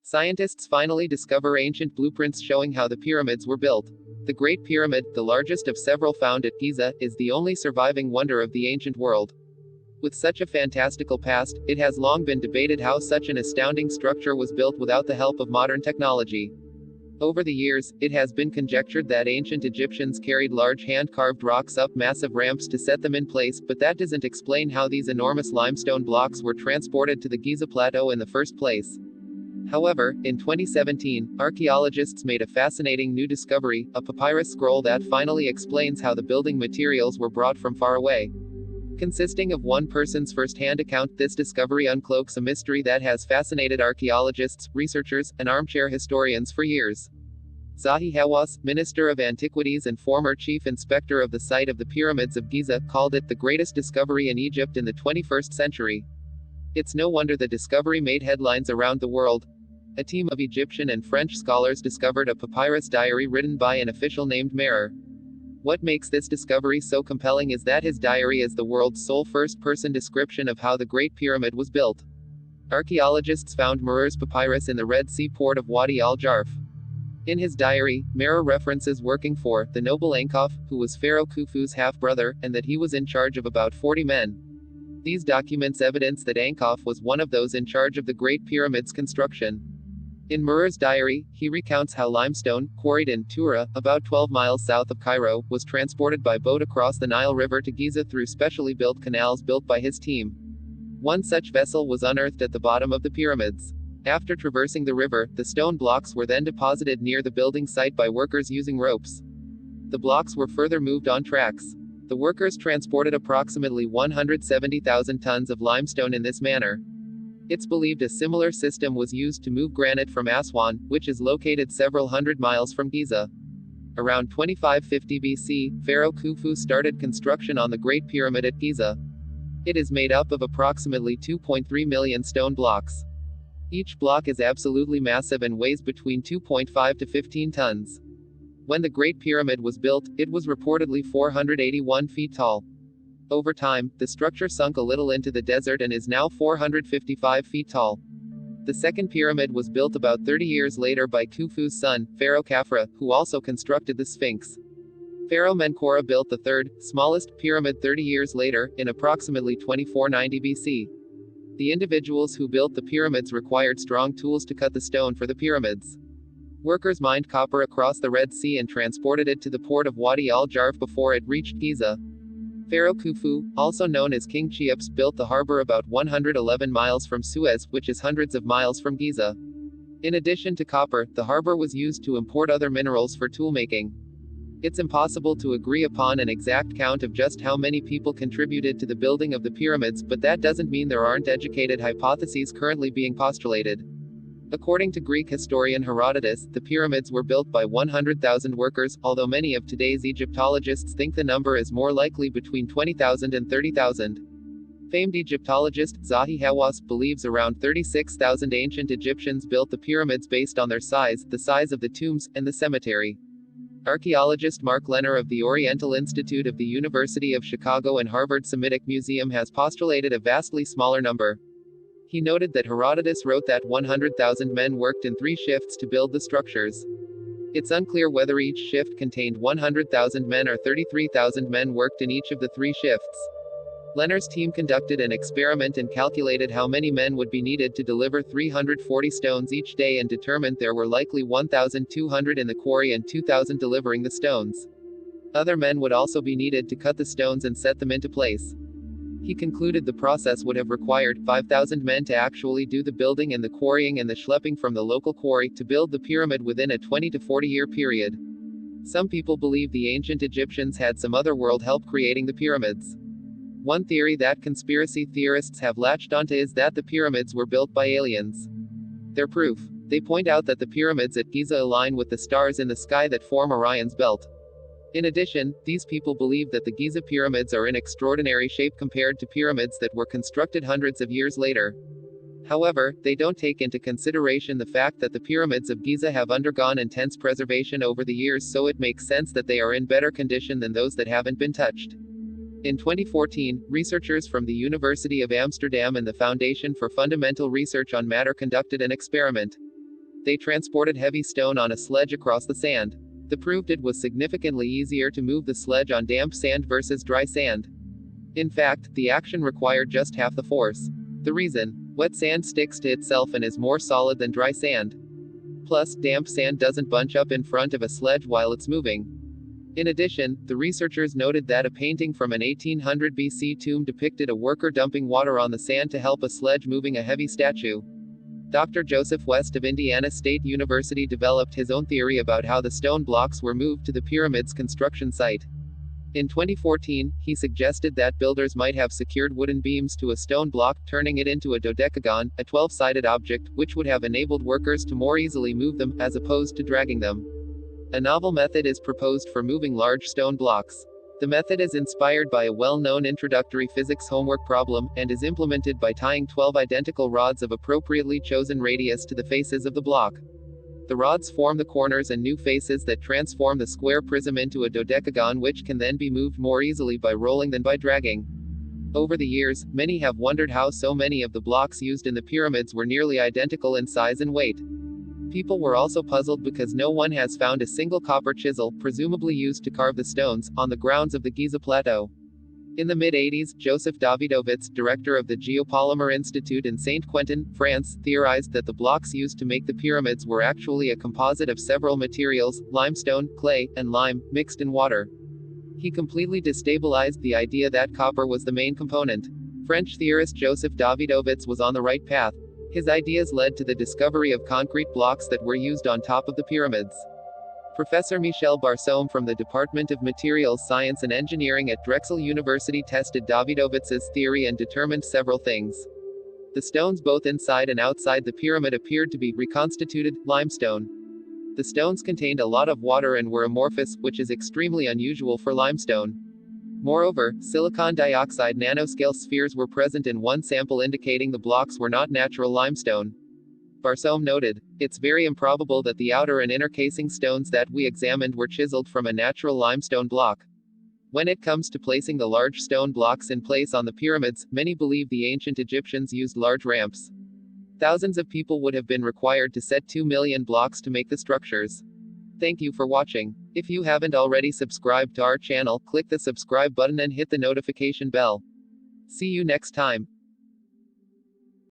Scientists finally discover ancient blueprints showing how the pyramids were built. The Great Pyramid, the largest of several found at Giza, is the only surviving wonder of the ancient world. With such a fantastical past, it has long been debated how such an astounding structure was built without the help of modern technology. Over the years, it has been conjectured that ancient Egyptians carried large hand-carved rocks up massive ramps to set them in place, but that doesn't explain how these enormous limestone blocks were transported to the Giza Plateau in the first place. However, in 2017, archaeologists made a fascinating new discovery, a papyrus scroll that finally explains how the building materials were brought from far away. Consisting of one person's first-hand account, this discovery uncloaks a mystery that has fascinated archaeologists, researchers, and armchair historians for years. Zahi Hawass, Minister of Antiquities and former Chief Inspector of the site of the Pyramids of Giza, called it the greatest discovery in Egypt in the 21st century. It's no wonder the discovery made headlines around the world. A team of Egyptian and French scholars discovered a papyrus diary written by an official named Merer. What makes this discovery so compelling is that his diary is the world's sole first-person description of how the Great Pyramid was built. Archaeologists found Merer's papyrus in the Red Sea port of Wadi al-Jarf. In his diary, Merer references working for the noble Ankh-haf, who was Pharaoh Khufu's half-brother, and that he was in charge of about 40 men. These documents evidence that Ankh-haf was one of those in charge of the Great Pyramid's construction. In Merer's diary, he recounts how limestone, quarried in Tura, about 12 miles south of Cairo, was transported by boat across the Nile River to Giza through specially built canals built by his team. One such vessel was unearthed at the bottom of the pyramids. After traversing the river, the stone blocks were then deposited near the building site by workers using ropes. The blocks were further moved on tracks. The workers transported approximately 170,000 tons of limestone in this manner. It's believed a similar system was used to move granite from Aswan, which is located several hundred miles from Giza. Around 2550 BC, Pharaoh Khufu started construction on the Great Pyramid at Giza. It is made up of approximately 2.3 million stone blocks. Each block is absolutely massive and weighs between 2.5 to 15 tons. When the Great Pyramid was built, it was reportedly 481 feet tall. Over time, the structure sunk a little into the desert and is now 455 feet tall. The second pyramid was built about 30 years later by Khufu's son, Pharaoh Khafra, who also constructed the Sphinx. Pharaoh Menkaure built the third, smallest, pyramid 30 years later, in approximately 2490 BC. The individuals who built the pyramids required strong tools to cut the stone for the pyramids. Workers mined copper across the Red Sea and transported it to the port of Wadi al-Jarf before it reached Giza. Pharaoh Khufu, also known as King Cheops, built the harbor about 111 miles from Suez, which is hundreds of miles from Giza. In addition to copper, the harbor was used to import other minerals for toolmaking. It's impossible to agree upon an exact count of just how many people contributed to the building of the pyramids, but that doesn't mean there aren't educated hypotheses currently being postulated. According to Greek historian Herodotus, the pyramids were built by 100,000 workers, although many of today's Egyptologists think the number is more likely between 20,000 and 30,000. Famed Egyptologist Zahi Hawass believes around 36,000 ancient Egyptians built the pyramids based on their size, the size of the tombs, and the cemetery. Archaeologist Mark Lenner of the Oriental Institute of the University of Chicago and Harvard Semitic Museum has postulated a vastly smaller number. He noted that Herodotus wrote that 100,000 men worked in 3 shifts to build the structures. It's unclear whether each shift contained 100,000 men or 33,000 men worked in each of the 3 shifts. Lenner's team conducted an experiment and calculated how many men would be needed to deliver 340 stones each day and determined there were likely 1,200 in the quarry and 2,000 delivering the stones. Other men would also be needed to cut the stones and set them into place. He concluded the process would have required 5,000 men to actually do the building and the quarrying and the schlepping from the local quarry to build the pyramid within a 20 to 40 year period. Some people believe the ancient Egyptians had some other world help creating the pyramids. One theory that conspiracy theorists have latched onto is that the pyramids were built by aliens. Their proof: they point out that the pyramids at Giza align with the stars in the sky that form Orion's belt. In addition, these people believe that the Giza pyramids are in extraordinary shape compared to pyramids that were constructed hundreds of years later. However, they don't take into consideration the fact that the pyramids of Giza have undergone intense preservation over the years, so it makes sense that they are in better condition than those that haven't been touched. In 2014, researchers from the University of Amsterdam and the Foundation for Fundamental Research on Matter conducted an experiment. They transported heavy stone on a sledge across the sand. They proved it was significantly easier to move the sledge on damp sand versus dry sand. In fact, the action required just half the force. The reason? Wet sand sticks to itself and is more solid than dry sand. Plus, damp sand doesn't bunch up in front of a sledge while it's moving. In addition, the researchers noted that a painting from an 1800 BC tomb depicted a worker dumping water on the sand to help a sledge moving a heavy statue. Dr. Joseph West of Indiana State University developed his own theory about how the stone blocks were moved to the pyramid's construction site. In 2014, he suggested that builders might have secured wooden beams to a stone block, turning it into a dodecagon, a 12-sided object, which would have enabled workers to more easily move them, as opposed to dragging them. A novel method is proposed for moving large stone blocks. The method is inspired by a well-known introductory physics homework problem, and is implemented by tying 12 identical rods of appropriately chosen radius to the faces of the block. The rods form the corners and new faces that transform the square prism into a dodecagon, which can then be moved more easily by rolling than by dragging. Over the years, many have wondered how so many of the blocks used in the pyramids were nearly identical in size and weight. People were also puzzled because no one has found a single copper chisel, presumably used to carve the stones, on the grounds of the Giza plateau. In the mid-80s, Joseph Davidovits, director of the Geopolymer Institute in Saint-Quentin, France, theorized that the blocks used to make the pyramids were actually a composite of several materials, limestone, clay, and lime, mixed in water. He completely destabilized the idea that copper was the main component. French theorist Joseph Davidovits was on the right path. His ideas led to the discovery of concrete blocks that were used on top of the pyramids. Professor Michel Barsoum from the Department of Materials Science and Engineering at Drexel University tested Davidovits's theory and determined several things. The stones both inside and outside the pyramid appeared to be reconstituted limestone. The stones contained a lot of water and were amorphous, which is extremely unusual for limestone. Moreover, silicon dioxide nanoscale spheres were present in one sample, indicating the blocks were not natural limestone. Barsoum noted, "It's very improbable that the outer and inner casing stones that we examined were chiseled from a natural limestone block." When it comes to placing the large stone blocks in place on the pyramids, many believe the ancient Egyptians used large ramps. Thousands of people would have been required to set 2 million blocks to make the structures. Thank you for watching. If you haven't already subscribed to our channel, click the subscribe button and hit the notification bell. See you next time.